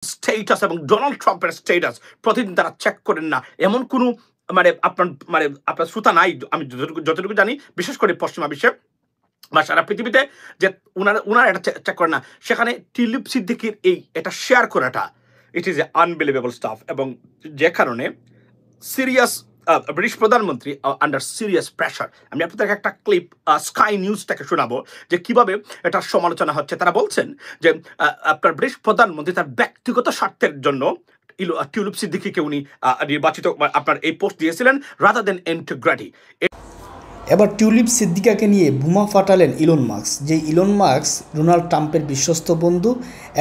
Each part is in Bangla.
স্টেটাস এবং ডোনাল্ড ট্রাম্পের স্টেটাস প্রতিদিন তারা চেক করেন না, এমন কোনো আপনার শ্রোতা নাই আমি যতটুকু জানি, বিশেষ করে পশ্চিমা বিশ্বে বা সারা পৃথিবীতে, যে উনারা এটা চেক করেন না। সেখানে টিউলিপ সিদ্দিকির এটা শেয়ার করাটা, it is a unbelievable staff. এবং যে কারণে সিরিয়াস ব্রিটিশ প্রধানমন্ত্রী আন্ডার সিরিয়াস প্রেশার। আমি আপনাদেরকে একটা ক্লিপ স্কাই নিউজটাকে শোনাবো যে কিভাবে এটার সমালোচনা হচ্ছে। তারা বলছেন যে আপনার ব্রিটিশ প্রধানমন্ত্রী তার ব্যক্তিগত স্বার্থের জন্য টিউলিপ সিদ্দিকিকে উনি নির্বাচিত আপনার এই পোস্ট দিয়েছিলেন রাদার দেন ইন্টিগ্রিটি। এবার টিউলিপ সিদ্দিকাকে নিয়ে বোমা ফাটালেন ইলন মাস্ক, যে ইলন মাস্ক ডোনাল্ড ট্রাম্পের বিশ্বস্ত বন্ধু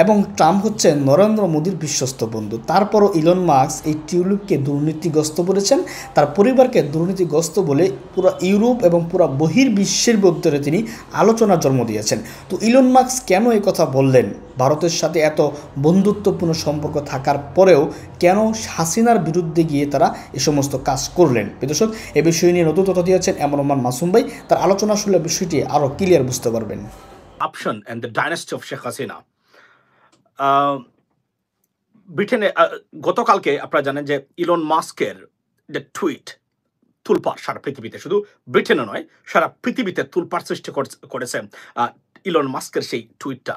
এবং ট্রাম্প হচ্ছে নরেন্দ্র মোদীর বিশ্বস্ত বন্ধু। তারপরও ইলন মাস্ক এই টিউলিপকে দুর্নীতিগ্রস্ত বলেছেন, তার পরিবারকে দুর্নীতিগ্রস্ত বলে পুরো ইউরোপ এবং পুরো বহির্বিশ্বের ভিতরে তিনি আলোচনার জন্ম দিয়েছেন। তো ইলন মাস্ক কেন এই কথা বললেন? ভারতের সাথে এত বন্ধুত্বপূর্ণ সম্পর্ক থাকার পরেও কেন হাসিনার বিরুদ্ধে গিয়ে তারা এ সমস্ত কাজ করলেন? দর্শক, এ বিষয় নিয়ে নতুন তথ্য দিয়েছেন এমন রহমান মাসুম ভাই। তার আলোচনা শুনলে বিষয়টি আরও ক্লিয়ার বুঝতে পারবেন। Option and the dynasty of Sheikh Hasina. ব্রিটেনে গতকালকে আপনারা জানেন যে ইলন মাস্কের যে টুইট তুলপাড় সারা পৃথিবীতে, শুধু ব্রিটেনে নয় সারা পৃথিবীতে তুলপাড় সৃষ্টি করেছে ইলন মাস্কের সেই টুইটটা।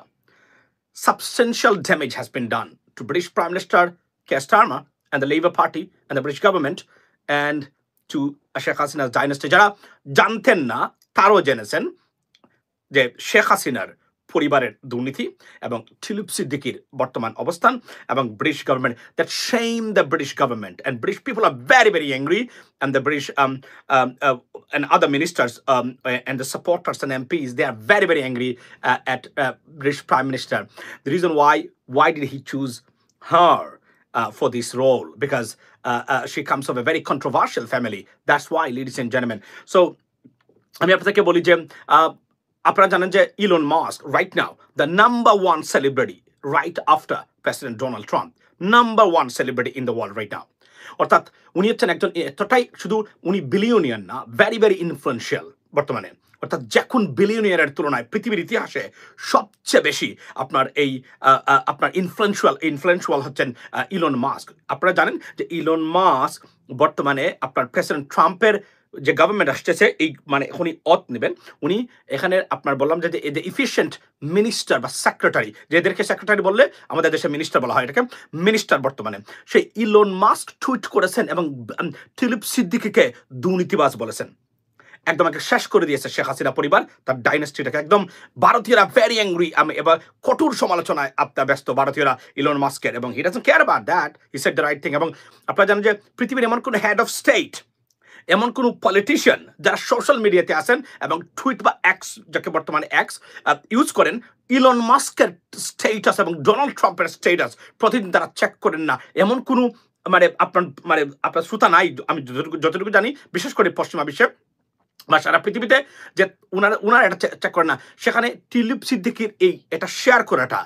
Substantial damage has been done to British Prime Minister Keir Starmer and the Labour Party and the British government and to Sheikh Hasina's dynasty. যারা জানতেন না তারও জেনেছেন যে শেখ হাসিনার পরিবারের দুর্নীতি এবং টিউলিপ সিদ্দিকির বর্তমান অবস্থান এবং British government, that shame the British government and British people are very very angry, and the British and other ministers and the supporters and MPs, they are very very angry at British Prime Minister. The reason why did he choose her for this role? Because she comes from a very controversial family. That's why, ladies and gentlemen. So আমি আপনাদেরকে বলি যে আপনারা জানেন যে Elon Musk right now the number one celebrity right after president Donald Trump, number one celebrity in the world right now. অর্থাৎ উনি হচ্ছেন একজন এতটাই, শুধু উনি বিলিয়নিয়ার না, ভেরি ভেরি ইনফ্লুয়েন্সিয়াল বর্তমানে। অর্থাৎ যখন বিলিয়নিয়ারের তুলনায় পৃথিবীর ইতিহাসে সবচেয়ে বেশি আপনার ইনফ্লুয়েন্সিয়াল হচ্ছেন ইলন মাস্ক। আপনারা জানেন যে ইলন মাস্ক বর্তমানে আপনার প্রেসিডেন্ট ট্রাম্পের যে গভর্নমেন্ট আসতেছে এই উনি নেবেন, উনি এখানে আপনার বললাম যে ইফিশিয়েন্ট মিনিস্টার বা সেক্রেটারি, যেদেরকে সেক্রেটারি বললে আমাদের দেশে মিনিস্টার বলা হয়, এটাকে মিনিস্টার বর্তমানে সেই ইলন মাস্ক টুইট করেছেন এবং টিউলিপ সিদ্দিকিকে দুর্নীতিবাজ বলেছেন। একদম শেষ করে দিয়েছে শেখ হাসিনা পরিবার, তার ডাইনাস্টিটাকে একদম। ভারতীয়রা ভেরি অ্যাংরি, এবার কঠোর সমালোচনায় আপনার ব্যস্ত ভারতীয়রা ইলন মাস্কের, এবং he doesn't care about that, he said the right thing. এবং আপনারা জানেন যে পৃথিবীর এমন কোনো হেড অফ স্টেট, এমন কোনো পলিটিশিয়ান যারা সোশ্যাল মিডিয়াতে আসেন এবং টুইট বা এক্স, যাকে বর্তমানে এক্স ইউজ করেন, ইলন মাস্কের স্টেটাস এবং ডোনাল্ড ট্রাম্পের স্টেটাস প্রতিদিন তারা চেক করেন না, এমন কোনো আপনার শ্রোতা নাই আমি যতটুকু জানি, বিশেষ করে পশ্চিমা বিশ্বে বা সারা পৃথিবীতে, যে উনারা এটা চেক করেন না। সেখানে টিউলিপ সিদ্দিকির এটা শেয়ার করাটা,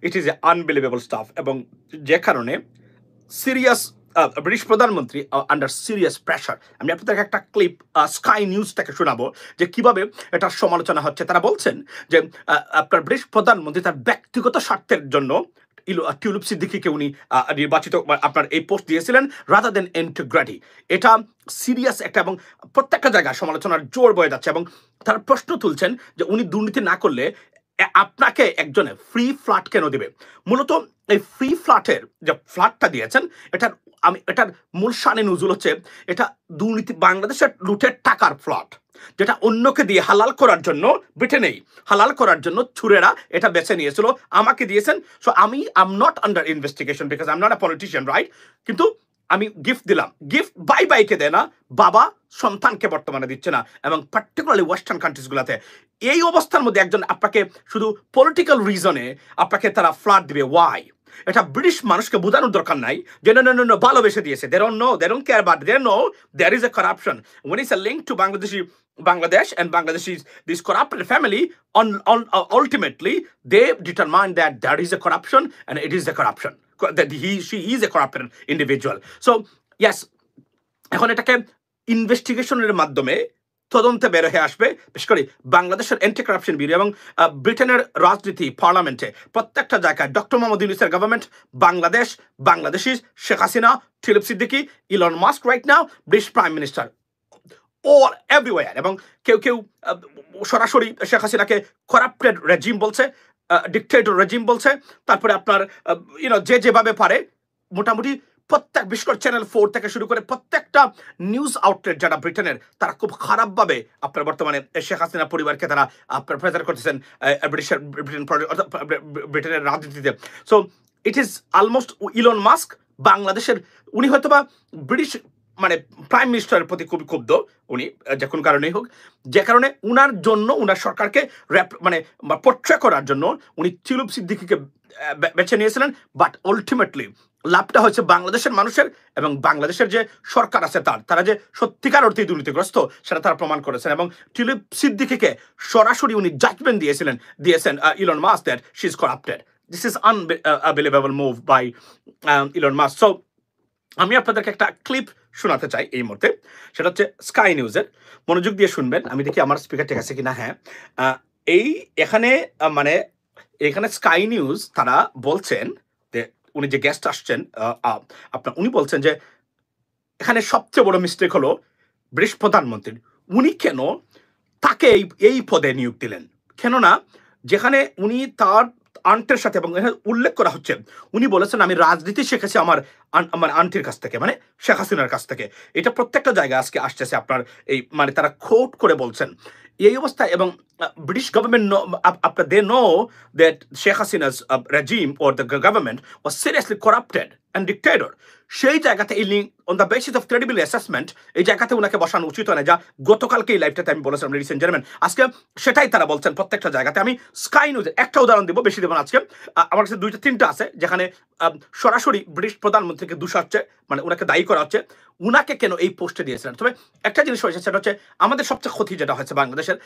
it is a unbelievable staff. এবং যে কারণে সিরিয়াস ব্রিটিশ প্রধানমন্ত্রী আন্ডার সিরিয়াস প্রেশার। আমি আপনাদেরকে একটা ক্লিপ স্কাই নিউজটাকে শোনাবো যে কিভাবে এটার সমালোচনা হচ্ছে। তারা বলছেন যে আপনার ব্রিটিশ প্রধানমন্ত্রী তার ব্যক্তিগত স্বার্থের জন্য টিউলিপ সিদ্দিকিকে উনি নির্বাচিত আপনার এই পোস্ট দিয়েছিলেন রাদার দেন ইন্টিগ্রিটি। এটা সিরিয়াস একটা, এবং প্রত্যেকটা জায়গায় সমালোচনার জোর বয়ে যাচ্ছে। এবং তারা প্রশ্ন তুলছেন যে উনি দুর্নীতি না করলে আপনাকে একজনে ফ্রি ফ্ল্যাট কেন দিবে? মূলত এই ফ্রি ফ্ল্যাটের যে ফ্ল্যাটটা দিয়েছেন, এটার মূল শানে নজুল হচ্ছে এটা দুর্নীতি, বাংলাদেশের লুটের টাকার ফ্ল্যাট, যেটা অন্যকে দিয়ে হালাল করার জন্য, ব্রিটেনেই হালাল করার জন্য ছুরেরা এটা বেছে নিয়েছিল, আমাকে দিয়েছেন। So I am not under investigation because I am not a politician, right? কিন্তু আমি গিফট দিলাম, গিফট বাইকে দেয় না, বাবা সন্তানকে বর্তমানে দিচ্ছে না, এবং পার্টিকুলারলি ওয়েস্টার্ন কান্ট্রিজগুলোতে। এই অবস্থার মধ্যে একজন আপনাকে শুধু পলিটিক্যাল রিজনে আপনাকে তারা ফ্ল্যাট দিবে, ওয়াই? এটা ব্রিটিশ মানুষকে বোঝানোর দরকার নাই যে no, ভালোবেসে দিয়েছে। they don't care about it. They know there is a corruption. When it's a link to Bangladesh and Bangladeshis, this corrupted family, ultimately they determine that there is a corruption and it is a corruption, that she is a corrupted individual. So yes, এখন এটাকে ইনভেস্টিগেশনের মাধ্যমে তদন্তে বের হয়ে আসবে, বিশেষ করে বাংলাদেশের অ্যান্টি কারাপশন ব্যুরো এবং ব্রিটেনের রাজনীতি পার্লামেন্টে প্রত্যেকটা জায়গায় ডক্টর মোহাম্মদ ইউনূসের government, Bangladesh, Bangladeshi, Sheikh Hasina, Tulip Siddiq, Elon Musk right now, British prime minister, all everywhere. এবং কেউ কেউ সরাসরি শেখ হাসিনাকে করাপ্টেড রেজিম বলছে, ডিকটেটর রেজিম বলছে। তারপরে আপনার যে যেভাবে পারে মোটামুটি প্রত্যেক, বিশেষ করে চ্যানেল 4 থেকে শুরু করে প্রত্যেকটা নিউজ আউটলেট যারা ব্রিটেনের, তারা খুব খারাপভাবে আপনার বর্তমানে শেখ হাসিনা পরিবারকে তারা আপনার প্রেজার করতেছেন ব্রিটেনের রাজনীতিতে। So it is almost Elon Musk বাংলাদেশের, উনি হয়তোবা ব্রিটিশ মানে প্রাইম মিনিস্টারের প্রতি খুবই ক্ষুব্ধ উনি, যে কোনো কারণেই হোক, যে কারণে উনার জন্য উনার সরকারকে মানে পোট্রে করার জন্য উনি টিউলিপ সিদ্দিকীকে বেছে নিয়েছিলেন। বাট আলটিমেটলি লাভটা হচ্ছে বাংলাদেশের মানুষের, এবং বাংলাদেশের যে সরকার আছে তারা যে সত্যিকার অর্থে দুর্নীতিগ্রস্ত সেটা তারা প্রমাণ করেছেন। এবং টিউলিপ সিদ্দিকীকে সরাসরি উনি জাজমেন্ট দিয়েছেন Elon Musk that she is corrupted. This is unbelievable move by Elon Musk. So আমি আপনাদেরকে একটা ক্লিপ শোনাতে চাই এই মুহূর্তে, সেটা হচ্ছে স্কাই নিউজের। মনোযোগ দিয়ে শুনবেন, আমি দেখি আমার স্পিকার ঠিক আছে কিনা। হ্যাঁ, এখানে স্কাই নিউজ তারা বলছেন যে উনি যে গেস্ট আসছেন উনি বলছেন যে এখানে সবচেয়ে বড় মিস্টেক হলো ব্রিটিশ প্রধানমন্ত্রীর, উনি কেন তাকে এই পদে নিয়োগ দিলেন। কেননা যেখানে উনি তার আন্টের সাথে, এবং উল্লেখ করা হচ্ছে উনি বলেছেন আমি রাজনীতি শিখেছি আমার আন্টির কাছ থেকে, মানে শেখ হাসিনার কাছ থেকে। এটা প্রত্যেকটা জায়গায় আজকে আসতেছে আপনার এই, মানে তারা কোট করে বলছেন এই অবস্থায়। এবং ব্রিটিশ গভর্নমেন্ট আপনার they know that Sheikh Hasina's regime or the government was seriously corrupted and dictator। সেই জায়গাতে এই link on the basis of credible assessment এই জায়গাতে ওনাকে বসানো উচিত হয় না, যা গতকালকে এই লাইভটাতে আমি বলেছিলাম লেডিস এন্ড জেন্টলম্যান। আজকে সেটাই তারা বলছেন প্রত্যেকটা জায়গাতে। আমি স্কাই নিউজের একটা উদাহরণ দিব, বেশি দেব না আজকে, আমার কাছে 2-3টা আছে যেখানে সরাসরি ব্রিটিশ প্রধানমন্ত্রীকে দোষাচ্ছে, মানে ওনাকে দায়ী করা হচ্ছে উনাকে কেন এই পোস্টে দিয়েছিলেন। তবে একটা জিনিস হয়েছে, সেটা হচ্ছে আমাদের সবচেয়ে ক্ষতি যেটা হয়েছে বাংলাদেশের,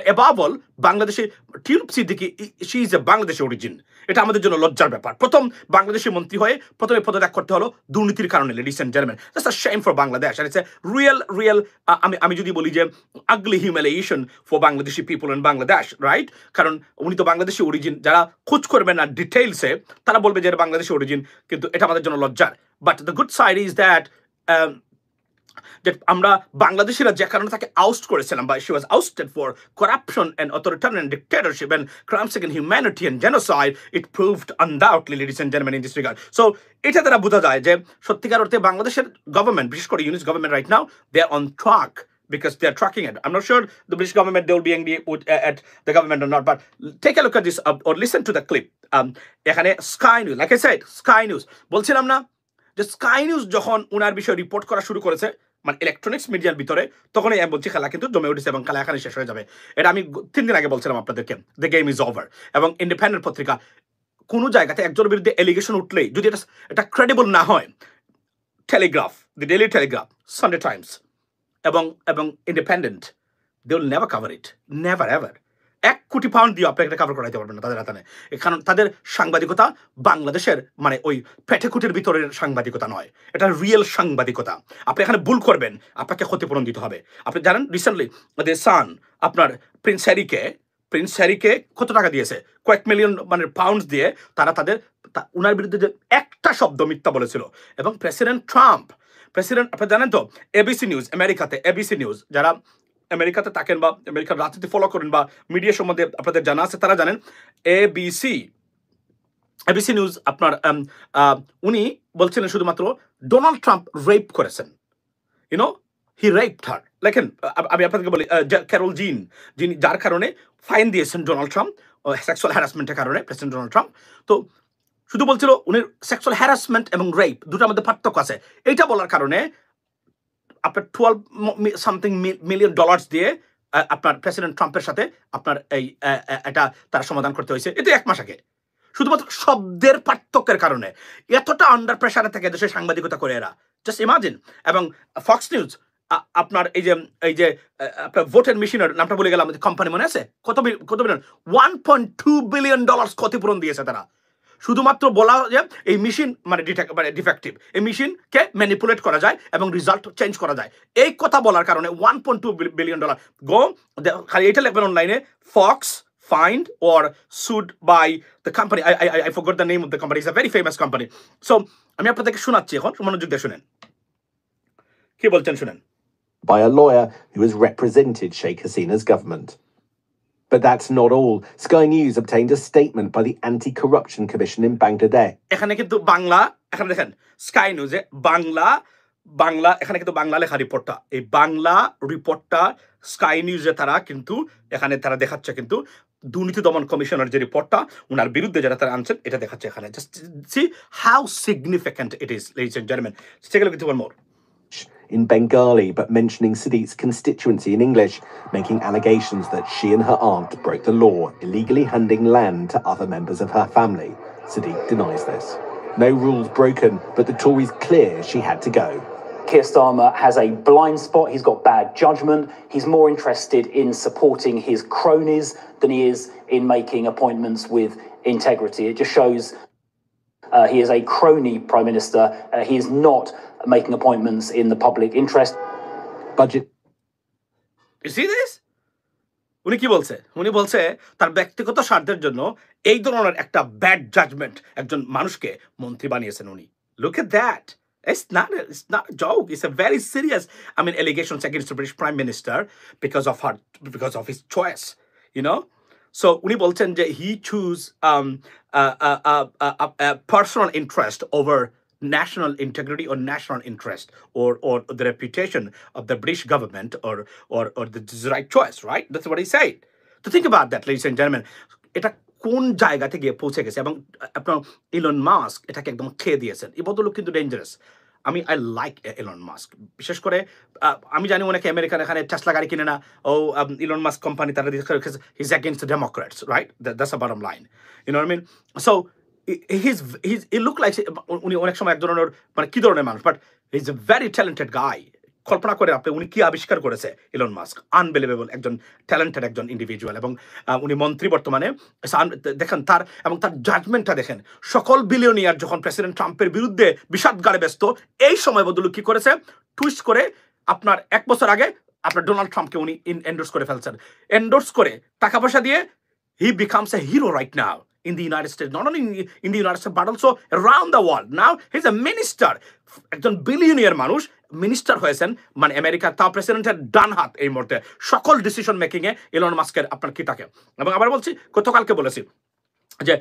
অ্যাবাভ অল বাংলাদেশে tulip Siddiqui she is A Bangladeshi origin. এটা আমাদের জন্য লজ্জার ব্যাপার। প্রথম বাংলাদেশি মন্ত্রী হয়ে প্রথমে পদত্যাগ করতে হলো দুর্নীতির কারণে, ladies and gentleman. That's a shame for Bangladesh, and it's a real আমি যদি বলি যে ugly humiliation for Bangladeshi people in Bangladesh, right? কারণ উনি তো বাংলাদেশি অরিজিন, যারা খোঁজ করবে না ডিটেইলসে তারা বলবে যে এটা বাংলাদেশি অরিজিন, কিন্তু এটা আমাদের জন্য লজ্জার। But the good side is that আমরা বাংলাদেশিরা যে কারণে তাকে আউস্ট করেছিলাম, বা she was ousted for corruption and authoritarian dictatorship and crimes against humanity and genocide, it proved undoubtedly ladies and gentleman in this regard. So এটা দ্বারা বোঝা যায় যে সত্যিকার অর্থে বাংলাদেশের গভর্নমেন্ট, বিশেষ করে Yunus government right now, they are on track because they are tracking it. I'm not sure the British government, they will be angry at the government or not, but take a look at this or listen to the clip. এখানে sky news, like I said, sky news বলছিলাম না যে স্কাই নিউজ যখন ওনার বিষয়ে রিপোর্ট করা শুরু করেছে, মানে ইলেকট্রনিক্স মিডিয়ার ভিতরে, তখনই আমি বলছি খেলা কিন্তু জমে উঠেছে এবং খেলা এখানে শেষ হয়ে যাবে। এটা আমি 3 দিন আগে বলছিলাম আপনাদেরকে, দ্য গেম ইজ ওভার। এবং ইন্ডিপেন্ডেন্ট পত্রিকা কোনো জায়গাতে একজনের বিরুদ্ধে এলিগেশন উঠলেই যদি এটা ক্রেডিবল না হয়, Telegraph, the Daily Telegraph, Sunday Times এবং Independent, they will never cover it, never ever. 1 crore pound দিয়ে আপনাকে এটা কভার করাইতে পারবেন না তাদের হাতে। কারণ তাদের সাংবাদিকতা বাংলাদেশের মানে ওই পেটেকুটির ভিতরের সাংবাদিকতা নয়, এটা রিয়েল সাংবাদিকতা। আপনি এখানে ভুল করবেন, আপনাকে ক্ষতিপূরণ দিতে হবে। আপনি জানেন রিসেন্টলি দ্য সান আপনার প্রিন্স হ্যারিকে কত টাকা দিয়েছে? কয়েক মিলিয়ন মানে পাউন্ড দিয়ে তারা উনার বিরুদ্ধে যে একটা শব্দ মিথ্যা বলেছিল। এবং প্রেসিডেন্ট আপনি জানেন তো, এবিসি নিউজ, আমেরিকাতে এবিসি নিউজ, যারা আমেরিকাতে থাকেন বা আমেরিকার রাজনীতি ফলো করেন বা মিডিয়া সম্বন্ধে আপনাদের জানা আছে, তারা জানেন এবিসি নিউজ আপনার উনি বলছিলেন শুধুমাত্র ডোনাল্ড ট্রাম্প রেপ করেছেন, হি রেপড হার। দেখেন আমি আপনাদেরকে বলি, ক্যারল জিন, যিনি যার কারণে ফাইন দিয়েছেন ডোনাল্ড ট্রাম্প সেক্সুয়াল হ্যারাসমেন্টের কারণে, প্রেসিডেন্ট ডোনাল্ড ট্রাম্প, তো শুধু বলছিল উনি সেক্সুয়াল হ্যারাসমেন্ট এবং রেপ দুটার মধ্যে পার্থক্য আছে। এইটা বলার কারণে আপনার $12 মিলিয়ন দিয়ে আপনার প্রেসিডেন্ট ট্রাম্পের সাথে আপনার এটা তার সমাধান করতে হয়েছে। এটা 1 মাস আগে, শুধুমাত্র শব্দের পার্থক্যের কারণে এতটা আন্ডার প্রেসারে থেকে দেশের সাংবাদিকতা করে এরা, জাস্ট ইমাজিন। এবং ফক্স নিউজ আপনার এই যে আপনার ভোটের মেশিনের নামটা বলে গেলাম, কোম্পানি মনে আছে কত বিলিয়ন $1.2 বিলিয়ন ক্ষতিপূরণ দিয়েছে তারা। শুধুমাত্র বলা যে এই মেশিন মানে ডিফেক্টিভ, এই মেশিনকে ম্যানিপুলেট করা যায় এবং রেজাল্ট চেঞ্জ করা যায়, এই কথা বলার কারণে $1.2 বিলিয়ন গো, খালি এটা লিখবেন অনলাইনে, Fox fined or sued by the company. I forgot the name of the company. It's a very famous company. So আমি আপনাদেরকে শোনাচ্ছি এখন, মনোযোগ দিয়ে শুনেন কি বলছেন, শুনেন। By a lawyer who has represented Sheikh Hasina's government. But that's not all. Sky News obtained a statement by the Anti-Corruption Commission in Bangladesh. এখানে কিন্তু বাংলা, এখানে দেখেন স্কাই নিউজে বাংলা এখানে কিন্তু বাংলা লেখা রিপোর্টটা, এই বাংলা রিপোর্টটা স্কাই নিউজে তারা কিন্তু এখানে তারা দেখাচ্ছে কিন্তু দুর্নীতি দমন কমিশনের যে রিপোর্টটা ওনার বিরুদ্ধে যারা তারা আনছেন এটা দেখাচ্ছে এখানে। Just see how significant it is, ladies and gentleman. Take a look at one more. In Bengali, but mentioning Sadiq's constituency in English, making allegations that she and her aunt broke the law, illegally handing land to other members of her family. Sadiq denies this. No rules broken, but the Tories clear she had to go. Keir Starmer has a blind spot. He's got bad judgment. He's more interested in supporting his cronies than he is in making appointments with integrity. It just shows he is a crony Prime Minister. He is not making appointments in the public interest. Budget. You see this? উনি কি বলছে? উনি বলছে তার ব্যক্তিগত স্বার্থের জন্য এই ধরনের একটা ব্যাড জাজমেন্ট একজন মানুষকে মন্ত্রী বানিয়েছেন উনি। Look at that. It's not a joke. It's a very serious, allegations against the British Prime Minister because of his choice, you know. So উনি বলছেন যে he choose a personal interest over national integrity or national interest or the reputation of the British government or the right choice, right? That's what he said. To think about that, ladies and gentlemen, এটা কোন জায়গা থেকে পৌঁছে গেছে এবং আপনার ইলন মাস্ক এটাকে একদম খেয়ে দিয়েছেন। এই বদল কিন্তু dangerous. I like Elon Musk. বিশেষ করে আমি জানি অনেকে আমেরিকান এখানে টেসলা গাড়ি কিনে না, ইলন মাস্ক কোম্পানি তারা he's against the Democrats, right? That's the bottom line. You know what I mean? So he look like উনি অনেক সময় এক ধরনের কি ধরনের মানুষ, but he's a very talented guy. কল্পনা করে আপনি উনি কি আবিষ্কার করেছে ইলন মাস্ক, আনবিলিভেবল একজন ট্যালেন্টেড একজন ইন্ডিভিজুয়াল, এবং উনি মন্ত্রী বর্তমানে। দেখেন তার জাজমেন্টটা দেখেন, সকল বিলিয়নিয়ার যখন প্রেসিডেন্ট ট্রাম্পের বিরুদ্ধে বিষাদগারে ব্যস্ত, এই সময় বদলু কি করেছে, টুইস্ট করে আপনার 1 বছর আগে আপনার ডোনাল্ড ট্রাম্পকে উনি এন্ডোর্স করে ফেলছেন, এন্ডোর্স করে টাকা পয়সা দিয়ে he becomes a hero right now in the United States, not only in the United States but also around the world. Now he's a minister, একজন বিলিয়নিয়ার মানুষ মিনিস্টার হয়েছেন, আমেরিকার তাও প্রেসিডেন্টের ডান হাত এই মুহূর্তে সকল ডিসিশন মেকিং এ ইলন মাস্কের আপনার কি থাকে। এবং আবার বলছি, গতকালকে বলেছি যে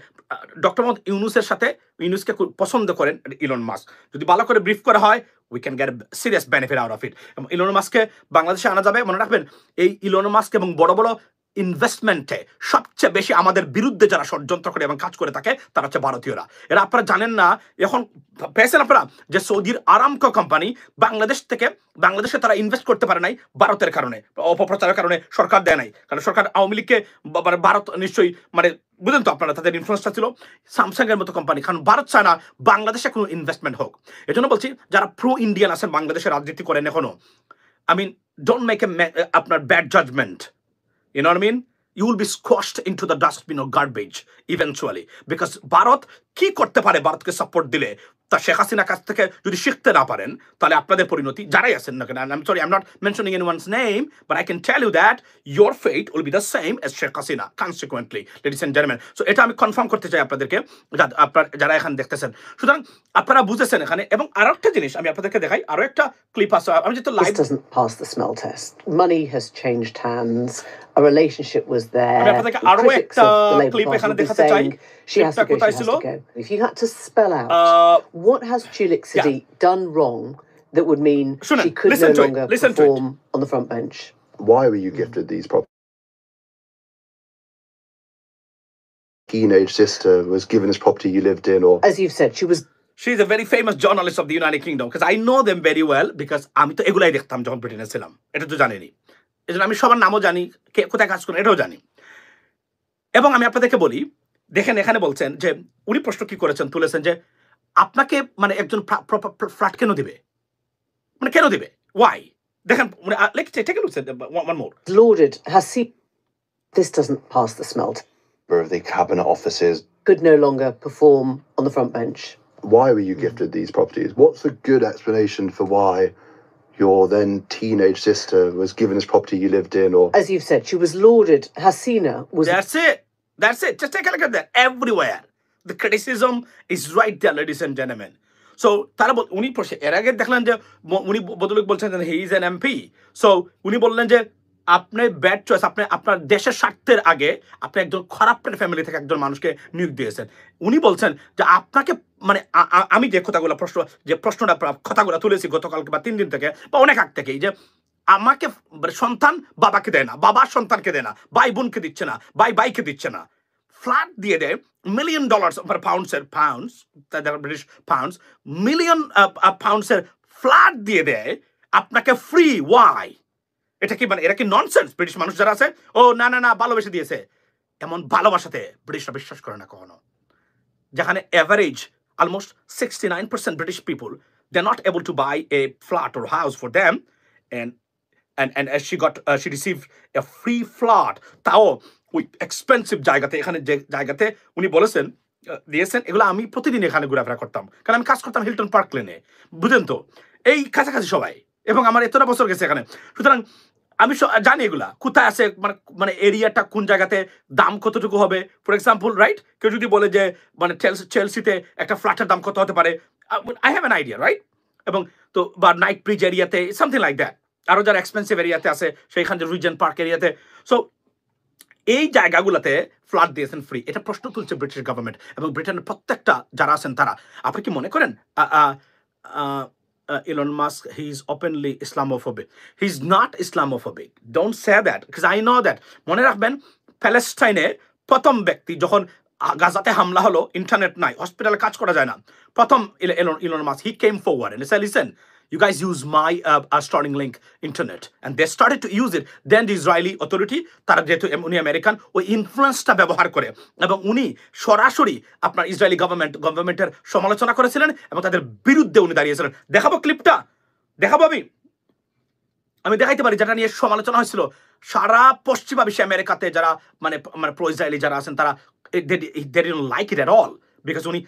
ডক্টর মোহাম্মদ ইউনুসকে খুব পছন্দ করেন ইলন মাস্ক, যদি ভালো করে ব্রিফ করা হয় we can get a serious benefit out of it. Elon মাস্ককে বাংলাদেশে আনা যাবে। মনে রাখবেন এই ইলন মাস্ক এবং বড় বড় ইনভেস্টমেন্টে সবচেয়ে বেশি আমাদের বিরুদ্ধে যারা ষড়যন্ত্র করে এবং কাজ করে থাকে তারা হচ্ছে ভারতীয়রা। এরা আপনারা জানেন না, এখন পেয়েছেন আপনারা যে সৌদির আরামকো কোম্পানি বাংলাদেশে তারা ইনভেস্ট করতে পারে নাই ভারতের কারণে, অপপ্রচারের কারণে সরকার দেয় নাই, কারণ সরকার আওয়ামী লীগকে ভারত নিশ্চয়ই বুঝলেন তো আপনারা, তাদের ইনফ্লুয়েন্সটা ছিল স্যামসাং এর মতো কোম্পানি, কারণ ভারত চায় না বাংলাদেশে কোনো ইনভেস্টমেন্ট হোক। এজন্য বলছি যারা প্রো ইন্ডিয়ান আছেন বাংলাদেশে রাজনীতি করেন এখনো, ডোন্ট মেক আপনার bad judgement. You know what I mean? You will be squashed into the dustbin of garbage eventually. Because Bharat কি করতে পারে ভারতকে সাপোর্ট দিলে, তা শেখ হাসিনার কাছ থেকে যদি শিখতে না পারেন তাহলে আপনাদের পরিণতি যারাই আছেন না কেন, I'm sorry, I'm not mentioning anyone's name, but I can tell you that your fate will be the same as Sheikh Hasina, consequently, ladies and gentlemen. So এটা আমি কনফার্ম করতে চাই আপনাদেরকে, যারা এখানে দেখতেছেন। সুতরাং আপনারা বুঝেছেন এখানে। এবং আরো একটা জিনিস আমি আপনাদেরকে দেখাই, আরো একটা ক্লিপ আছে, আমি যেহেতু live This doesn't pass the smell test. Money has changed hands. A relationship was there. আমি আপনাদেরকে আরো একটা ক্লিপ এখানে দেখাতে চাই। She has to go, she has to go. If you had to spell out what has Julik Sadiq done wrong that would mean she could no longer perform on the front bench? Why were you gifted these properties? Teenage sister was given this property you lived in, or as you've said, she's a very famous journalist of the United Kingdom, because I know them very well, because আমি তো এগুলাই দেখতাম যখন ব্রিটেনে ছিলাম, এটা তো জানেনই। এজন্য আমি সবার নামও জানি, কে কোথায় কাজ করেন এটাও জানি। এবং আমি আপনাদেরকে বলি, দেখেন এখানে বলছেন যে উনি প্রশ্ন কি করেছেন, তুলেছেন যে আপনাকে একজন ফ্ল্যাট কেন দিবে, কেন দিবে, ওয়াই? দেখেন take a look at one more. Lauded has this doesn't pass the smell. of the cabinet offices could no longer perform on the front bench. Why were you gifted these properties? What's a good explanation for why your then teenage sister was given this property you lived in? Or, as you've said, she was lauded. Hasina was... That's it. Just take a look at that. Everywhere. The criticism is right there, ladies and gentlemen. So, তারা উনি এর আগে দেখলেন যে উনি বদলুক বলছেন যে he is an MP. So উনি বললেন যে আপনি ব্যাড চয়েস, আপনি আপনার দেশের স্বার্থের আগে আপনি একজন খারাপ ফ্যামিলি থেকে একজন মানুষকে নিয়োগ দিয়েছেন। উনি বলছেন যে আপনাকে মানে আমি যে কথাগুলো তুলেছি গতকালকে বা 3 দিন থেকে বা অনেক আগ থেকেই, যে আমাকে সন্তান বাবাকে দেয় না, বাবা সন্তানকে দেয় না, ভাই বোনকে দিচ্ছে না, ভাইকে দিচ্ছে না, ফ্ল্যাট দিয়ে দেয় $1 million ব্রিটিশ পাউন্ডস, মিলিয়ন পাউন্ডসের ফ্ল্যাট দিয়ে দেয় আপনাকে ফ্রি। ওয়াই? এটা কি মানে এরা কি ননসেন্স? ব্রিটিশ মানুষ যারা আছে, ও না না না ভালোবেসে দিয়েছে, এমন ভালোবাসাতে ব্রিটিশরা বিশ্বাস করে না কখনো। যেখানে average almost 69% British people, they're not able to buy a flat or house for them, and as she received a free flat, তাও ওই এক্সপেন্সিভ জায়গাতে, এখানে যে জায়গাতে উনি বলেছেন দিয়েছেন, এগুলো আমি প্রতিদিন এখানে ঘোরাফেরা করতাম, কারণ আমি কাজ করতাম হিলটন পার্ক লেনে, বুঝলেন তো, এই কাছাকাছি সবাই, এবং আমার এতটা বছর গেছে এখানে। সুতরাং আমি জানি এগুলা কোথায় আছে, মানে এরিয়াটা কোন জায়গাতে, দাম কতটুকু হবে। ফর এক্সাম্পল, রাইট, কেউ যদি বলে যে মানে চেলসিতে একটা ফ্ল্যাটের দাম কত হতে পারে, I have an idea, right? এবং তো বা নাইট ব্রিজ এরিয়াতে সামথিং লাইক দ্যাট, আরও যারা এক্সপেন্সিভ এরিয়াতে আছে সেইখানে রিজেন্ট পার্ক এরিয়াতে। সো এই জায়গাগুলোতে ফ্ল্যাট দিয়েছেন ফ্রি। এটা প্রশ্ন তুলছে ব্রিটিশ গভর্নমেন্ট এবং ব্রিটেনের প্রত্যেকটা যারা আছেন তারা। আপনি কি মনে করেন Elon Musk, he's openly Islamophobic? He's not Islamophobic. Don't say that, because I know that. মনে রাখবেন, প্যালেস্টাইনে প্রথম ব্যক্তি যখন গাজাতে হামলা হলো, ইন্টারনেট নাই, হসপিটালে কাজ করা যায় না, প্রথম Elon Musk, he came forward and he said, listen, you guys use my Starlink internet, and they started to use it. Then the Israeli authority, তারা যেহেতু উনি আমেরিকান, ওই ইনফ্লুয়েন্সটা ব্যবহার করে, এবং উনি সরাসরি আপনার ইসরায়েলি গভর্নমেন্টের সমালোচনা করেছিলেন এবং তাদের বিরুদ্ধে উনি দাঁড়িয়েছিলেন। দেখাবো ক্লিপটা, দেখাবো আমি দেখাইতে পারি, যেটা নিয়ে সমালোচনা হয়েছিল সারা পশ্চিমা বিশ্বে, আমেরিকাতে যারা মানে প্রো ইসরায়েলি যারা আছেন তারা they didn't like it at all, because উনি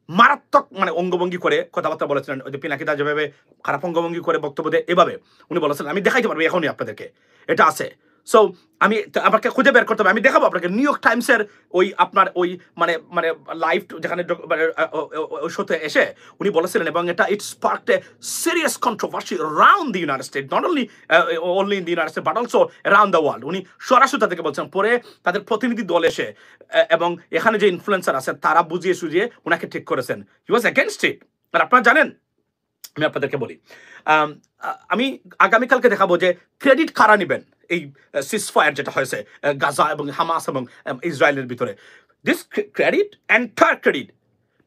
মারাত্মক মানে অঙ্গভঙ্গি করে কথাবার্তা বলেছিলেন, ওই যে পিনাকিদা যেভাবে খারাপ অঙ্গভঙ্গি করে বক্তব্য দেয়, এভাবে উনি বলেছিলেন। আমি দেখাইতে পারবো এখনই আপনাদেরকে, এটা আছে। সো আমি আপনাকে খুঁজে বের করতে হবে, আমি দেখাবো আপনাকে নিউ ইয়র্ক টাইমসের ওই আপনার ওই মানে লাইভ যেখানে ওই শোতে এসে উনি বলেছিলেন, এবং এটা it sparked a serious controversy around the United State, not only in the United State but also around the world. উনি সরাসরি তাদেরকে বলছেন, পরে তাদের প্রতিনিধি দল এসে এবং এখানে যে ইনফ্লুয়েন্সার আছে তারা বুঝিয়ে সুঝিয়ে ওনাকে ঠিক করেছেন। হি ওয়াজ এগেনস্ট ইট। আর আপনারা জানেন, আমি আপনাদেরকে বলি, আমি আগামীকালকে দেখাবো যে ক্রেডিট কারা নেবেন এই সিজফায়ার যেটা হয়েছে গাজা এবং হামাস এবং ইসরায়েলের ভিতরে। This credit, entire credit,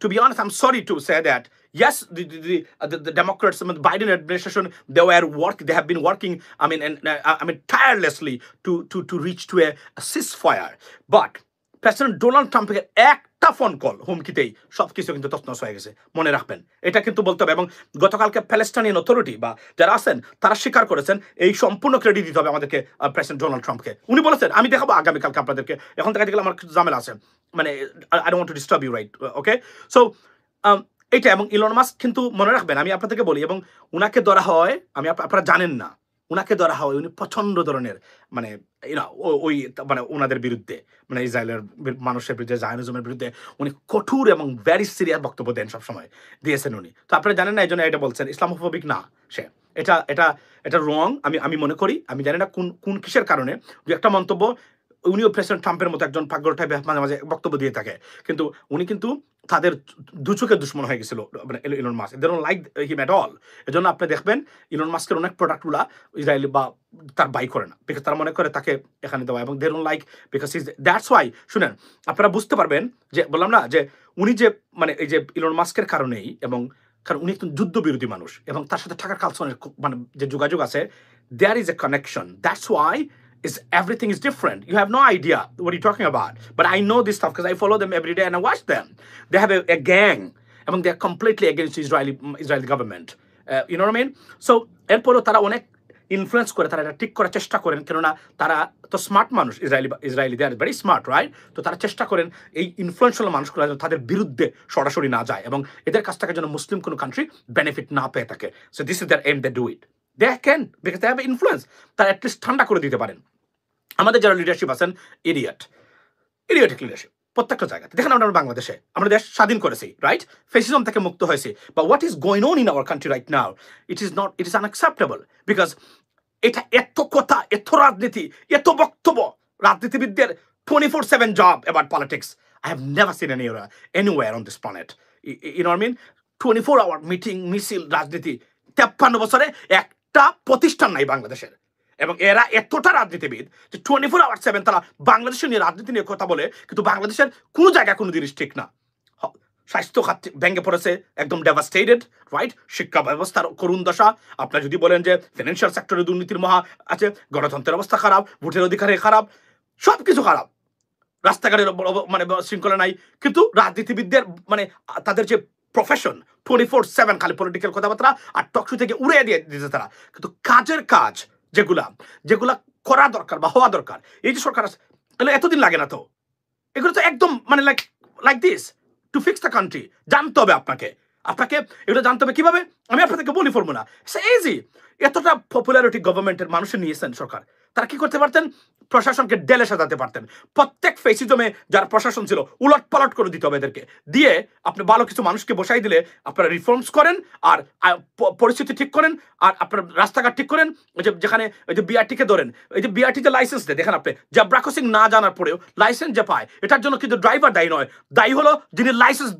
to be honest, I'm sorry to say that, yes, the Democrats and the Biden administration, they have been working, I mean tirelessly to reach to a ceasefire, but president Donald ট্রাম্পের একটা ফোন কল হুমকিতেই সবকিছু কিন্তু তছনছ হয়ে গেছে, মনে রাখবেন, এটা কিন্তু বলতে হবে। এবং গতকালকে প্যালেস্টাইনিয়ান অথরিটি বা যারা আছেন তারা স্বীকার করেছেন এই সম্পূর্ণ ক্রেডিট দিতে হবে আমাদেরকে প্রেসিডেন্ট ডোনাল্ড ট্রাম্পকে। উনি বলেছেন, আমি দেখাবো আগামীকালকে আপনাদেরকে, এখন থেকে গেলে আমার কিছু ঝামেলা আছে, মানে I don't want to disturb you, right? Okay, so এইটা। এবং ইলন মাস্ক কিন্তু মনে রাখবেন, আমি আপনাদেরকে বলি, এবং উনাকে ধরা হয়, আপনারা জানেন না, উনাকে ধরা হয় উনি প্রচন্ড ধরনের মানে ওই মানে ওনাদের বিরুদ্ধে, মানে ইসরায়েলের মানুষের বিরুদ্ধে, জায়নিজমের বিরুদ্ধে উনি কঠোর এবং ভেরি সিরিয়াস বক্তব্য দেন, সবসময় দিয়েছেন উনি। তো আপনারা জানেন না, এই জন্য এটা বলছেন ইসলামোফোবিক না সে, এটা রং। আমি মনে করি, আমি জানি না কোন কিসের কারণে দু একটা মন্তব্য, উনিও প্রেসিডেন্ট ট্রাম্পের মতো একজন পাগল টাইপে মাঝে মাঝে বক্তব্য দিয়ে থাকে, কিন্তু উনি কিন্তু তাদের দুচোখের দুশ্মন হয়ে গেছিল, মানে Elon Musk, they don't like him at all. এজন্য আপনি দেখবেন ইলন মাস্কের অনেক প্রোডাক্টগুলা ইসরায়েলি বা তার বাই করে না, বিকজ তারা মনে করে তাকে এখানে দেওয়া, এবং they don't like because that's why. শুনেন, আপনারা বুঝতে পারবেন যে বললাম না যে উনি যে মানে এই যে ইলন মাস্কের কারণেই, এবং কারণ উনি একজন যুদ্ধ বিরোধী মানুষ এবং তার সাথে টাকার কালচনের মানে যে যোগাযোগ আছে, there is a connection, that's why everything is different. You have no idea what you're talking about. But I know this stuff because I follow them every day and I watch them. They have a gang. I mean, they're completely against the Israeli government. You know what I mean? So, এরপরও তারা অনেক ইনফ্লুয়েন্স করে, তারা এটা ঠিক করার চেষ্টা করেন, কেননা তারা তো স্মার্ট মানুষ, Israeli they are very smart, right? তো তারা চেষ্টা করেন এই ইনফ্লুয়েন্সিয়াল মানুষগুলো যেন তাদের বিরুদ্ধে সরাসরি না যায় এবং এদের কাছ থেকে যেন মুসলিম কোনো কান্ট্রি বেনিফিট না পেয়ে থাকে। So this is their aim, they do it, they can, because they have influence. তারা অ্যাটলিস্ট ঠান্ডা করে দিতে পারেন। আমাদের যারা লিডারশিপ আছেন ইডিয়টিক লিডারশিপ প্রত্যেকটা জায়গাতে। দেখেন আমরা বাংলাদেশে আমরা দেশ স্বাধীন করেছি, রাইট? ফেসিজম থেকে মুক্ত হয়েছি, but what is going on in our country right now, it is unacceptable, because এটা এত কথা, এত রাজনীতি, এত বক্তব্য, রাজনীতিবিদদের 24/7 job about politics. I have never seen anywhere on this planet. You know what I mean? 24-hour meeting, মিছিল, রাজনীতি। 53 বছরে একটা প্রতিষ্ঠান নাই বাংলাদেশের, এবং এরা এতটা রাজনীতিবিদ যে 24/7 তারা বাংলাদেশের নিয়ে রাজনীতি নিয়ে কথা বলে, কিন্তু বাংলাদেশের কোনো জায়গায় কোনো জিনিস ঠিক না। স্বাস্থ্য খাত ভেঙে পড়েছে, একদম ডেভাস্টেটেড, রাইট? শিক্ষা ব্যবস্থার করুণ দশা। আপনার যদি বলেন যে ফিনান্সিয়াল সেক্টরে দুর্নীতির মহা আছে, গণতন্ত্রের অবস্থা খারাপ, ভোটের অধিকারে খারাপ, সব কিছু খারাপ, রাস্তাঘাটের মানে শৃঙ্খলা নাই। কিন্তু রাজনীতিবিদদের মানে তাদের যে প্রফেশন, 24/7 খালি পলিটিক্যাল কথাবার্তা আর টকশো থেকে উড়িয়ে দিয়ে দিতে তারা, কিন্তু কাজের কাজ যেগুলা করা দরকার বা হওয়া দরকার, এই যে সরকার এগুলো এতদিন লাগে না। তো এগুলো তো একদম মানে like this to fix the country. জানতে হবে আপনাকে এগুলো জানতে হবে কিভাবে। আমি আপনাদেরকে বলি ফর্মুলা, ইজি। এতটা পপুলারিটি গভর্নমেন্টের মানুষের নিয়েছেন সরকার, তারা কি করতে পারতেন? প্রশাসনকে ডেলে সাজাতে পারতেন। প্রত্যেক ফেসিজমে যারা প্রশাসন ছিল উলট পালট করে দিতে হবে এদেরকে দিয়ে। আপনি ভালো কিছু মানুষকে বসাই দিলে আপনারা রিফর্মস করেন আর পরিস্থিতি ঠিক করেন আর আপনার রাস্তাঘাট ঠিক করেন। যেখানে ওই যে বিআরটিকে ধরেন, এই যে বিআরটিতে লাইসেন্স দেয়, দেখেন আপনি জেব্রা ক্রসিং না জানার পরেও লাইসেন্স যে পায়, এটার জন্য কিন্তু ড্রাইভার দায়ী নয়, দায়ী হলো যিনি লাইসেন্স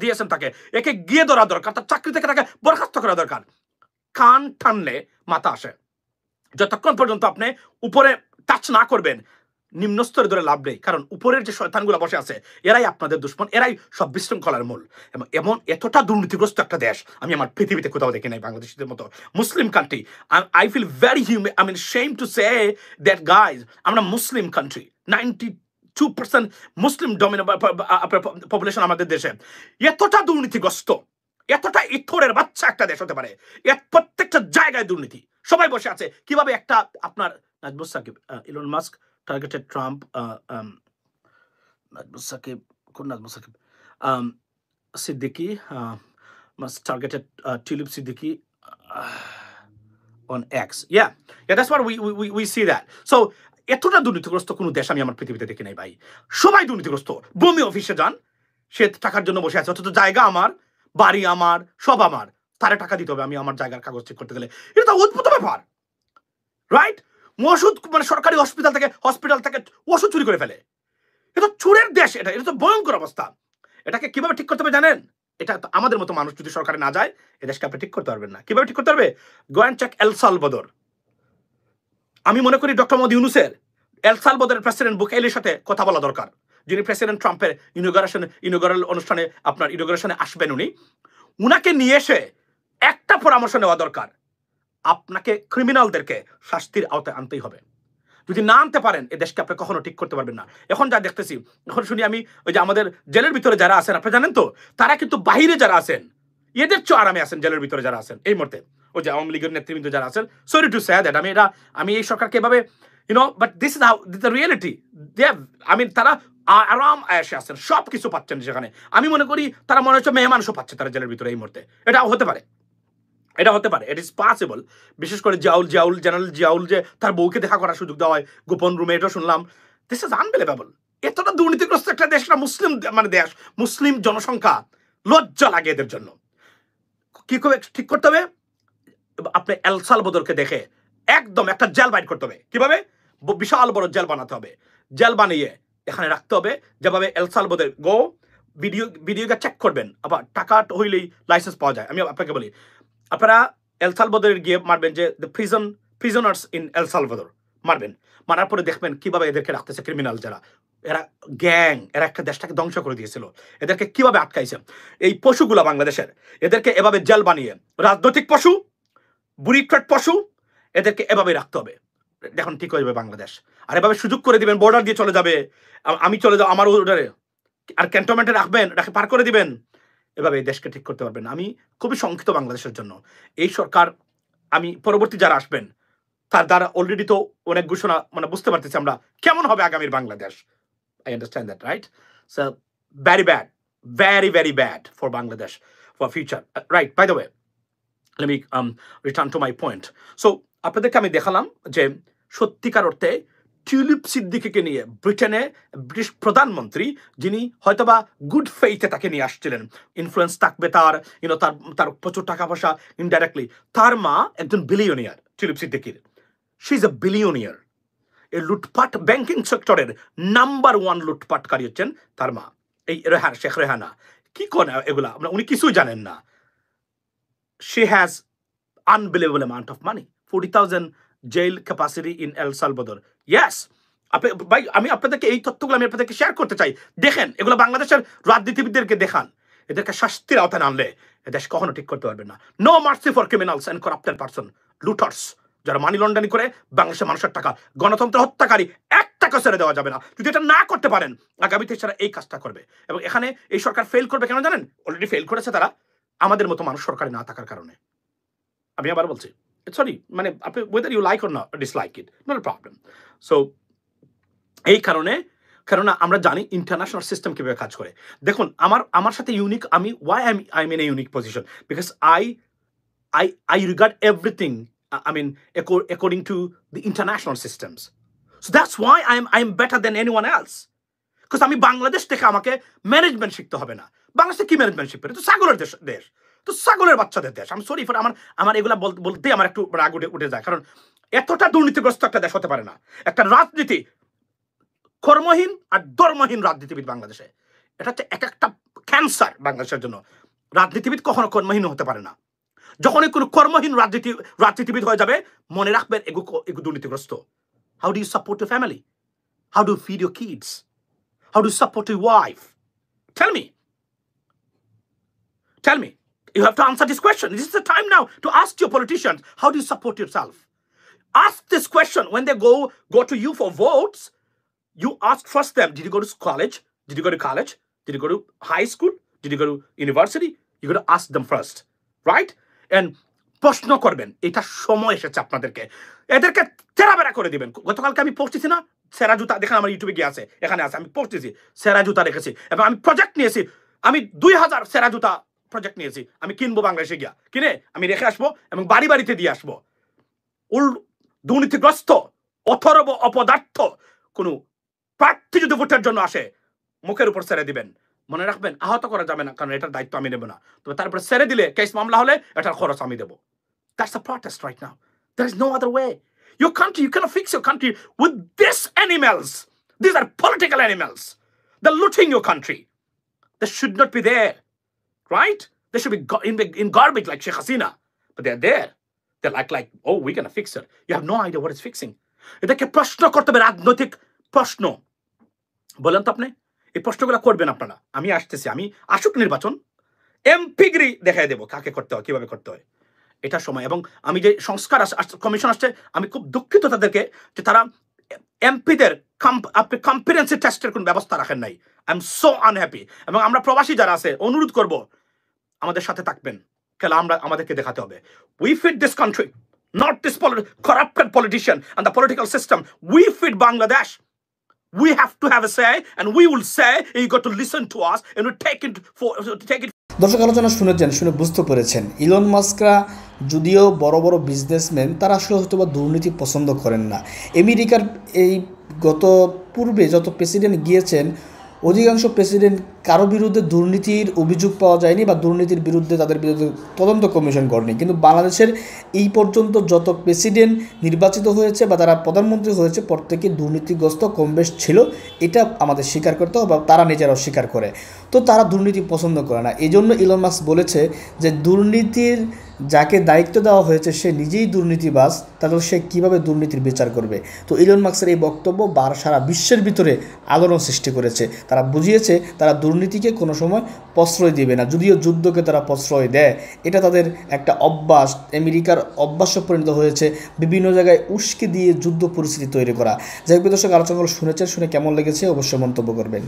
দিয়েছেন তাকে। একে গিয়ে ধরা দরকার, তার চাকরি থেকে তাকে বরখাস্ত করা দরকার। কান টানলে মাথা আসে। যতক্ষণ পর্যন্ত আপনি উপরে টাচ না করবেন, নিম্ন স্তরে ধরে লাভ নেই, কারণ উপরের যে শয়তানগুলো বসে আছে এরাই আপনাদের দুশ্মন, এরাই সব বিশৃঙ্খলার মূল। এবং এমন এতটা দুর্নীতিগ্রস্ত একটা দেশ আমি আমার পৃথিবীতে কোথাও দেখি নাই, বাংলাদেশের মতো Muslim country. I feel very shame to say that guys, আমরা মুসলিম কান্ট্রি, 92% মুসলিম পপুলেশন আমাদের দেশে। এতটা দুর্নীতিগ্রস্ত, এতটা ইথরের বাচ্চা একটা দেশ হতে পারে? প্রত্যেকটা জায়গায় দুর্নীতি, সবাই বসে আছে। কিভাবে একটা আপনার Najmus Sakib, Elon Musk targeted Trump, Najmus Sakib, কোন Najmus Shakib, Siddiqui targeted Tulip Siddiqui on X. Yeah, that's what we see that. So এতটা দুর্নীতিগ্রস্ত কোনো দেশ আমি আমার পৃথিবীতে দেখি নাই ভাই। সবাই দুর্নীতিগ্রস্ত। ভূমি অফিসে যান, সে টাকার জন্য বসে আছে, অথচ জায়গা আমার, বাড়ি আমার, সব আমার, তারে টাকা দিতে হবে আমি আমার জায়গার কাগজ চেক করতে গেলে। এটা তো অদ্ভুত ব্যাপার, রাইট? ওষুধ মানে সরকারি হসপিটাল থেকে ওষুধ চুরি করে ফেলে। এটা চোরের দেশ, এটা তো ভয়ঙ্কর অবস্থা। এটাকে কিভাবে ঠিক করতে হবে জানেন? এটা আমাদের মতো মানুষ যদি সরকারে না যায়, এ দেশকে আপনি ঠিক করতে পারবেন না। কিভাবে ঠিক করতে পারবে? Go and check El Salvador. আমি মনে করি ডক্টর মোহাম্মদ ইউনূসের এল সালভাদরের প্রেসিডেন্ট বুকেইলির সাথে কথা বলা দরকার, যিনি প্রেসিডেন্ট ট্রাম্পের ইনঅগারাল অনুষ্ঠানে আপনার ইনঅগারেশনে আসবেন। উনাকে নিয়ে এসে একটা পরামর্শ নেওয়া দরকার, আপনাকে ক্রিমিনালদেরকে শাস্তির আওতায় আনতেই হবে। যদি না আনতে পারেন, এ দেশকে আপনি কখনো ঠিক করতে পারবেন না। এখন যা দেখতেছি, এখন শুনি আমি ওই যে আমাদের জেলের ভিতরে যারা আছেন, আপনি জানেন তো, তারা কিন্তু বাহিরে যারা আছেন এদের চেয়ে আরামে আছেন জেলের ভিতরে যারা আছেন এই মুহূর্তে। ওই যে আওয়ামী লীগের নেতৃবৃন্দ যারা আছেন, সরি টু সে দ্যাট, আমি এই সরকারকে এভাবে but this is how the reality. তারা আরাম আয়েশে আছেন, সব কিছু পাচ্ছেন সেখানে। আমি মনে করি তারা মনে হচ্ছে মেহমানসও পাচ্ছে তারা জেলের ভিতরে এই মুহূর্তে। এটা হতে পারে, ইট ইজ পসিবল। বিশেষ করে জেনারেল জিয়াউল যে তার বউকে দেখা করার সুযোগ দেওয়া হয় গোপন রুমে, এটা শুনলাম। This is unbelievable. এতটা দুর্নীতিগ্রস্ত একটা দেশ, মুসলিম দেশ, মুসলিম জনসংখ্যা, লজ্জা লাগে এদের জন্য। কি করে ঠিক করতে হবে? আপনি এল সালভাদরকে দেখে একদম একটা জেল বাইট করতে হবে। কিভাবে? বিশাল বড় জেল বানাতে হবে। জেল বানিয়ে এখানে রাখতে হবে, যেভাবে এল সালভাদর ভিডিওকে চেক করবেন, আবার টাকা হইলেই লাইসেন্স পাওয়া যায়। আমি আপনাকে বলি, আপনারা এল সালভাদরে গিয়ে মারবেন যে the prisoners in El Salvador, মারার পরে দেখবেন কিভাবে এদেরকে রাখতেছে ক্রিমিনাল যারা, এরা গ্যাং, এরা একটা দেশটাকে ধ্বংস করে দিয়েছিল। এদেরকে কিভাবে আটকাইছে এই পশুগুলা বাংলাদেশের, এদেরকে এভাবে জেল বানিয়ে, রাজনৈতিক পশু, বুড়িক্রেট পশু, এদেরকে এভাবে রাখতে হবে। দেখুন ঠিক হয়ে যাবে বাংলাদেশ। আর এভাবে সুযোগ করে দিবেন, বর্ডার দিয়ে চলে যাবে, আমি চলে যাবো আমার ওটারে, আর ক্যান্টনমেন্টে রাখবেন, এটাকে পার করে দিবেন। এভাবে এই দেশকে ঠিক করতে পারবেন। আমি খুবই শঙ্কিত বাংলাদেশের জন্য। এই সরকার, আমি পরবর্তী যারা আসবেন তার দ্বারা অলরেডি তো অনেক ঘোষণা মানে বুঝতে পারতেছি আমরা কেমন হবে আগামীর Bangladesh. I understand that, right? So very bad, very bad for Bangladesh for future. Right, by the way, let me return to my point. So আপনাদেরকে আমি দেখালাম যে সত্যিকার অর্থে টিউলিপ সিদ্দিকীকে নিয়ে ব্রিটেনে ব্রিটিশ প্রধানমন্ত্রী যিনি হয়তোবা গুড ফেইথে তাকে নিয়ে আসছিলেন, ইনফ্লুয়েন্স থাকবে তার, তার প্রচুর টাকা পয়সা ইনডাইরেক্টলি। তার মা একজন বিলিয়নিয়ার, টিউলিপ সিদ্দিকীর, শি ইজ এ বিলিয়নিয়ার। এই লুটপাট ব্যাংকিং সেক্টরের নাম্বার 1 লুটপাটকারী হচ্ছেন তার মা, এই রেহানা, শেখ রেহানা। কি করে এগুলা উনি কিছুই জানেন না। She has unbelievable amount of money, 40,000 jail capacity in El Salvador. Yes, ভাই আমি আপনাদেরকে এই তথ্যগুলো আমি আপনাদেরকে শেয়ার করতে চাই। দেখেন এগুলো বাংলাদেশের রাজনীতিবিদদেরকে দেখান, এদেরকে শাস্তির আওতায় আনলে এদেশ কখনো ঠিক করতে পারবেন না। No mercy for criminals and corrupted person, looters, যারা মানি লন্ডারিং করে বাংলাদেশের মানুষের টাকা, গণতন্ত্র হত্যাকারী, 1 টাকা ছেড়ে দেওয়া যাবে না। যদি এটা না করতে পারেন আগামীতে তারা এই কাজটা করবে। এবং এখানে এই সরকার ফেল করবে কেন জানেন? অলরেডি ফেল করেছে তারা আমাদের মতো মানুষ সরকারে না থাকার কারণে। আমি আবার বলছি, সরি, মানে আপনি whether you like or not dislike it, not a problem. So এই কারণে, কেননা আমরা জানি ইন্টারন্যাশনাল সিস্টেম কিভাবে কাজ করে। দেখুন আমার সাথে ইউনিক, আমি why I am in a unique position, because I regard everything, I mean, according to the international systems. So that's why I am better than anyone else. Because আমি বাংলাদেশ থেকে আমাকে ম্যানেজমেন্ট শিখতে হবে না। বাংলাদেশে কি ম্যানেজমেন্ট শিখবে? তো ছাগলের দেশ, তো ছাগলের বাচ্চাদের দেশ। আমি সরি ফর আমার এগুলা বলতে আমার একটু রাগ উঠে যায়, কারণ এতটা দুর্নীতিগ্রস্ত একটা দেশ হতে পারে না। একটা রাজনীতি কর্মহীন আর ধর্মহীন রাজনীতিবিদ বাংলাদেশে, এটা হচ্ছে একটা ক্যান্সার বাংলাদেশের জন্য। রাজনীতিবিদ কখনো কর্মহীন হতে পারে না। যখনই কোনো কর্মহীন রাজনীতিবিদ হয়ে যাবে, মনে রাখবেন এগু দুর্নীতিগ্রস্ত। How do you support your family? How do you feed your kids? How do you support your wife? Tell me. You have to answer this question. This is the time now to ask your politicians, how do you support yourself? Ask this question when they go to you for votes. You ask first them, did you go to college? Did you go to college? Did you go to high school? Did you go to university? You got to ask them first, right? And প্রশ্ন করবেন, এটা সময় এসেছে আপনাদেরকে, এদেরকে তেরাবেরা করে দিবেন। গতকালকে আমি পোস্ট দিছি না, সেরা জুতা, দেখেন আমার ইউটিউবে গিয়ে আছে, এখানে আছে, আমি পোস্ট দিছি, সেরা জুতা রেখেছি এবং আমি প্রজেক্ট নিয়েছি, আমি 2000 সেরা জুতা প্রজেক্ট নিয়েছি, আমি কিনবো বাংলাদেশে গিয়া, কিনে আমি রেখে আসবো এবং বাড়িতে দিয়ে আসবো। দুর্নীতিগ্রস্ত অথর্ব অপদার্থ কোনো প্রার্থী যদি ভোটের জন্য আসে, মুখের উপর ছেড়ে দিবেন। মনে রাখবেন, আহত করা যাবে না, কারণ এটার দায়িত্ব আমি নেব না। তবে তারপরে ছেড়ে দিলে কেস মামলা হলে এটার খরচ আমি দেবো। That's the protest right now. There is no other way. Your country, you cannot fix your country with these animals. These are political animals. They're looting your country. They should not be there, right? They should be in garbage like Sheikh Hasina, but they're there. They're like, oh, we're gonna fix it. You have no idea what it's fixing. এটাকে প্রশ্ন করতে হবে, রাজনৈতিক প্রশ্ন। বলেন তো আপনি এই প্রশ্নগুলো করবেন আপনারা। আমি আসতেছি, আমি আসুক নির্বাচন, এমপিগিরি দেখাই দেবো কাকে করতে হয়, কিভাবে করতে হয়, এটা সময়। এবং আমি যে সংস্কার কমিশন আসছে, আমি খুব দুঃখিত তাদেরকে যে তারা এমপিদের কম্পিটেন্সি টেস্টের কোন ব্যবস্থা রাখেন নাই। I am so unhappy. এবং আমরা প্রবাসী যারা আছে অনুরোধ করব, আমাদের সাথে থাকবেন, খেলা আমাদেরকে দেখাতে হবে। We fit this country, not this corrupted politician and the political system. We fit Bangladesh. We have to have a say, and we will say, you got to listen to us, and we take it. দর্শক আলোচনা শুনে বুঝতে পেরেছেন, ইলন মাস্করা যদিও বড় বড় বিজনেসম্যান, তারা আসলে হয়তো বা দুর্নীতি পছন্দ করেন না। আমেরিকার এই গত পূর্বে যত প্রেসিডেন্ট গিয়েছেন, অধিকাংশ প্রেসিডেন্ট কারো বিরুদ্ধে দুর্নীতির অভিযোগ পাওয়া যায়নি বা দুর্নীতির বিরুদ্ধে তাদের বিরুদ্ধে তদন্ত কমিশন করেনি। কিন্তু বাংলাদেশের এই পর্যন্ত যত প্রেসিডেন্ট নির্বাচিত হয়েছে বা তারা প্রধানমন্ত্রী হয়েছে, প্রত্যেকে দুর্নীতিগ্রস্ত কম বেশ ছিল, এটা আমাদের স্বীকার করতে হবে, বা তারা নিজেরাও স্বীকার করে। তো তারা দুর্নীতি পছন্দ করে না। এই জন্য ইলন মাস্ক বলেছে যে দুর্নীতির যাকে দায়িত্ব দেওয়া হয়েছে সে নিজেই দুর্নীতিবাজ, তাহলে সে কীভাবে দুর্নীতির বিচার করবে। তো ইলন মাস্কের এই বক্তব্য সারা বিশ্বের ভিতরে আলোড়ন সৃষ্টি করেছে। তারা বুঝিয়েছে তারা দুর্নীতিকে কোনো সময় প্রশ্রয় দিবে না, যদিও যুদ্ধকে তারা প্রশ্রয় দেয়। এটা তাদের একটা অভ্যাস, আমেরিকার অভ্যাসে পরিণত হয়েছে বিভিন্ন জায়গায় উস্কে দিয়ে যুদ্ধ পরিস্থিতি তৈরি করা। যাই হোক দর্শক, আলোচনাগুলো শুনেছেন, শুনে কেমন লেগেছে অবশ্যই মন্তব্য করবেন।